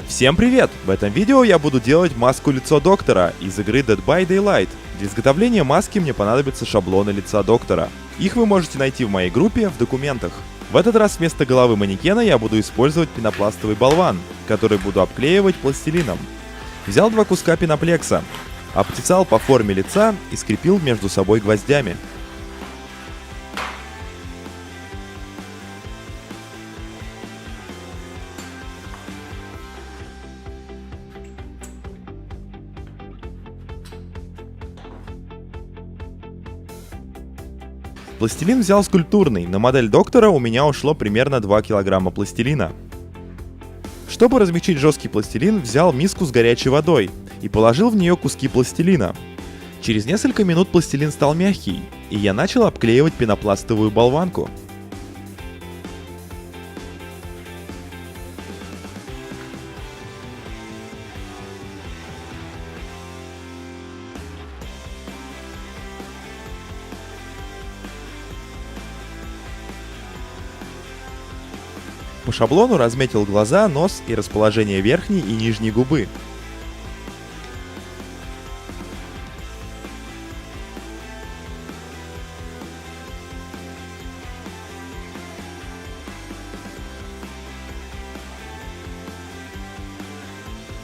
Всем привет! В этом видео я буду делать маску лицо доктора из игры Dead by Daylight. Для изготовления маски мне понадобятся шаблоны лица доктора. Их вы можете найти в моей группе в документах. В этот раз вместо головы манекена я буду использовать пенопластовый болван, который буду обклеивать пластилином. Взял 2 куска пеноплекса, обтесал по форме лица и скрепил между собой гвоздями. Пластилин взял скульптурный, на модель доктора у меня ушло примерно 2 килограмма пластилина. Чтобы размягчить жесткий пластилин, взял миску с горячей водой и положил в нее куски пластилина. Через несколько минут пластилин стал мягкий, и я начал обклеивать пенопластовую болванку. По шаблону разметил глаза, нос и расположение верхней и нижней губы.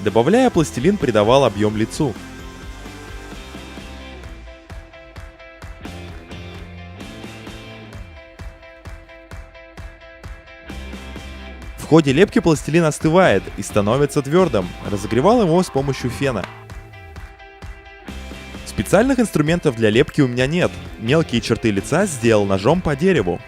Добавляя пластилин, придавал объем лицу. В ходе лепки пластилин остывает и становится твердым. Разогревал его с помощью фена. Специальных инструментов для лепки у меня нет. Мелкие черты лица сделал ножом по дереву.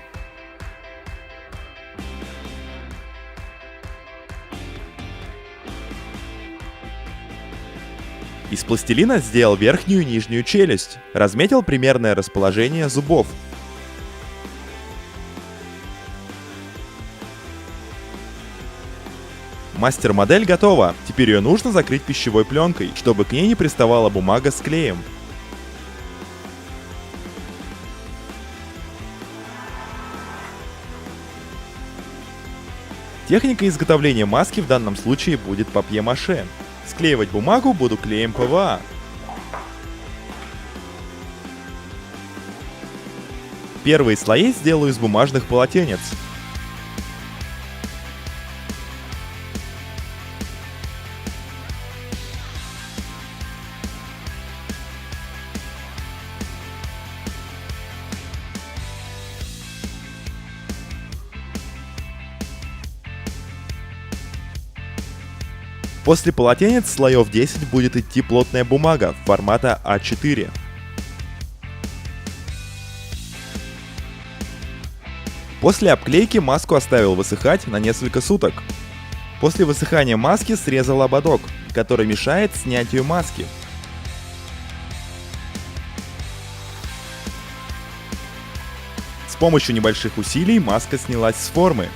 Из пластилина сделал верхнюю и нижнюю челюсть. Разметил примерное расположение зубов. Мастер-модель готова, теперь ее нужно закрыть пищевой пленкой, чтобы к ней не приставала бумага с клеем. Техника изготовления маски в данном случае будет папье-маше. Склеивать бумагу буду клеем ПВА. Первые слои сделаю из бумажных полотенец. После полотенец слоев 10 будет идти плотная бумага формата А4. После обклейки маску оставил высыхать на несколько суток. После высыхания маски срезал ободок, который мешает снятию маски. С помощью небольших усилий маска снялась с формы.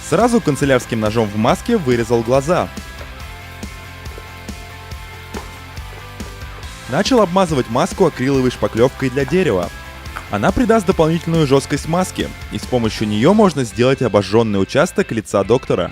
Сразу канцелярским ножом в маске вырезал глаза. Начал обмазывать маску акриловой шпаклевкой для дерева. Она придаст дополнительную жесткость маске, и с помощью нее можно сделать обожженный участок лица доктора.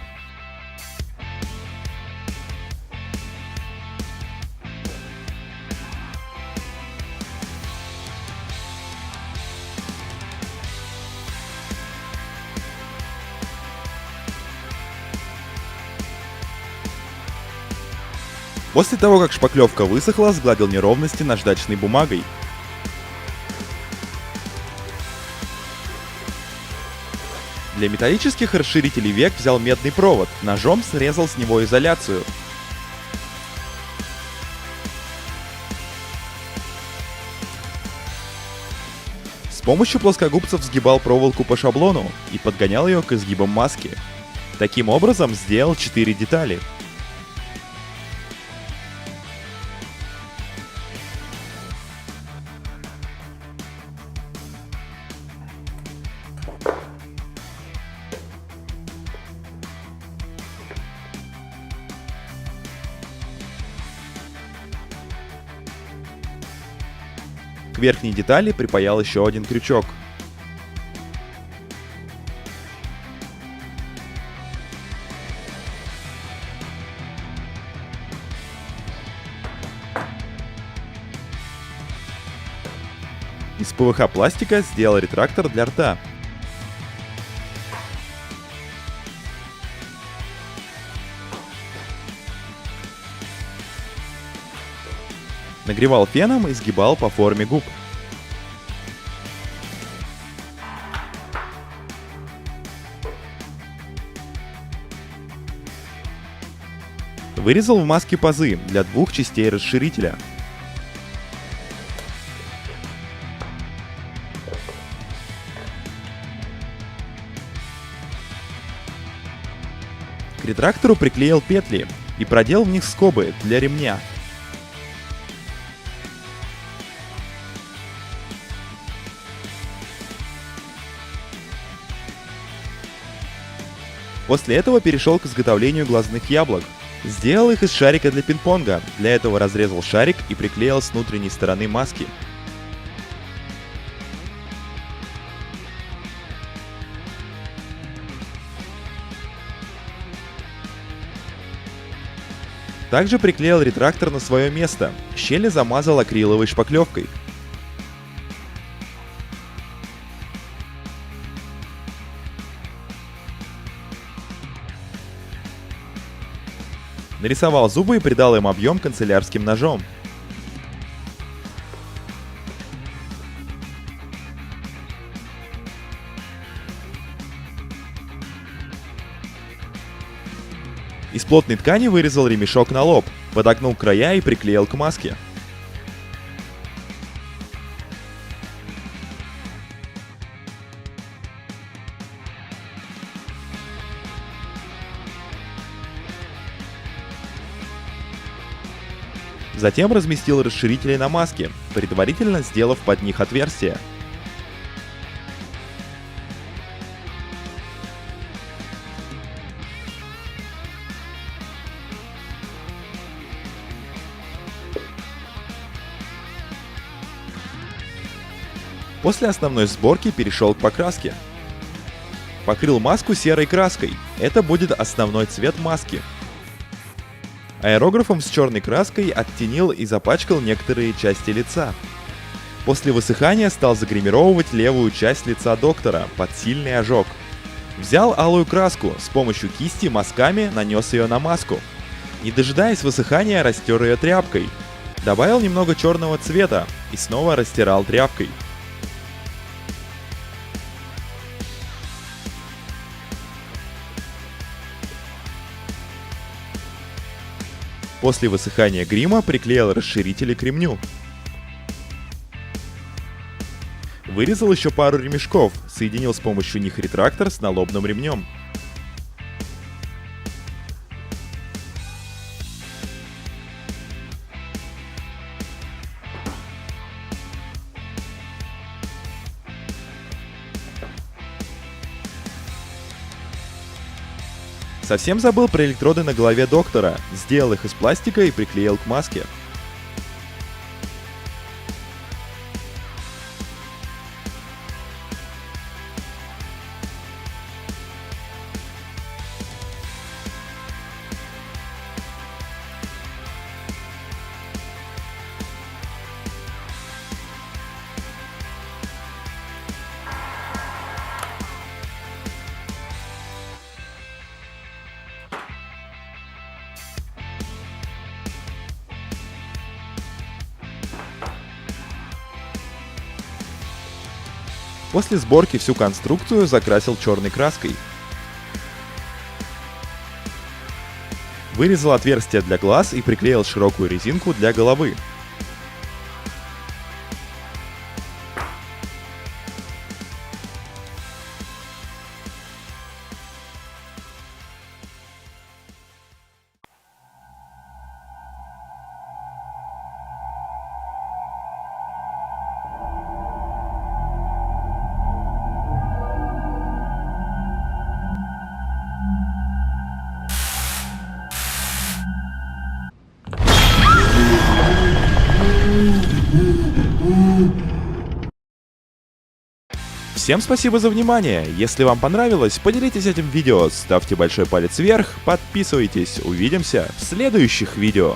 После того, как шпаклевка высохла, сгладил неровности наждачной бумагой. Для металлических расширителей век взял медный провод, ножом срезал с него изоляцию. С помощью плоскогубцев сгибал проволоку по шаблону и подгонял ее к изгибам маски. Таким образом сделал 4 детали. верхней детали припаял еще один крючок. Из ПВХ пластика сделал ретрактор для рта. Нагревал феном и сгибал по форме губ. Вырезал в маске пазы для двух частей расширителя. К ретрактору приклеил петли и продел в них скобы для ремня. После этого перешел к изготовлению глазных яблок. Сделал их из шарика для пинг-понга. Для этого разрезал шарик и приклеил с внутренней стороны маски. Также приклеил ретрактор на свое место. Щели замазал акриловой шпаклевкой. Нарисовал зубы и придал им объем канцелярским ножом. Из плотной ткани вырезал ремешок на лоб, подогнул края и приклеил к маске. Затем разместил расширители на маске, предварительно сделав под них отверстия. После основной сборки перешел к покраске. Покрыл маску серой краской. Это будет основной цвет маски. Аэрографом с черной краской оттенил и запачкал некоторые части лица. После высыхания стал загримировывать левую часть лица доктора под сильный ожог. Взял алую краску, с помощью кисти мазками нанес ее на маску. Не дожидаясь высыхания, растер ее тряпкой. Добавил немного черного цвета и снова растирал тряпкой. После высыхания грима приклеил расширители к ремню. Вырезал еще пару ремешков, соединил с помощью них ретрактор с налобным ремнем. Совсем забыл про электроды на голове доктора, сделал их из пластика и приклеил к маске. После сборки всю конструкцию закрасил черной краской. Вырезал отверстие для глаз и приклеил широкую резинку для головы. Всем спасибо за внимание. Если вам понравилось, поделитесь этим видео, ставьте большой палец вверх, подписывайтесь. Увидимся в следующих видео.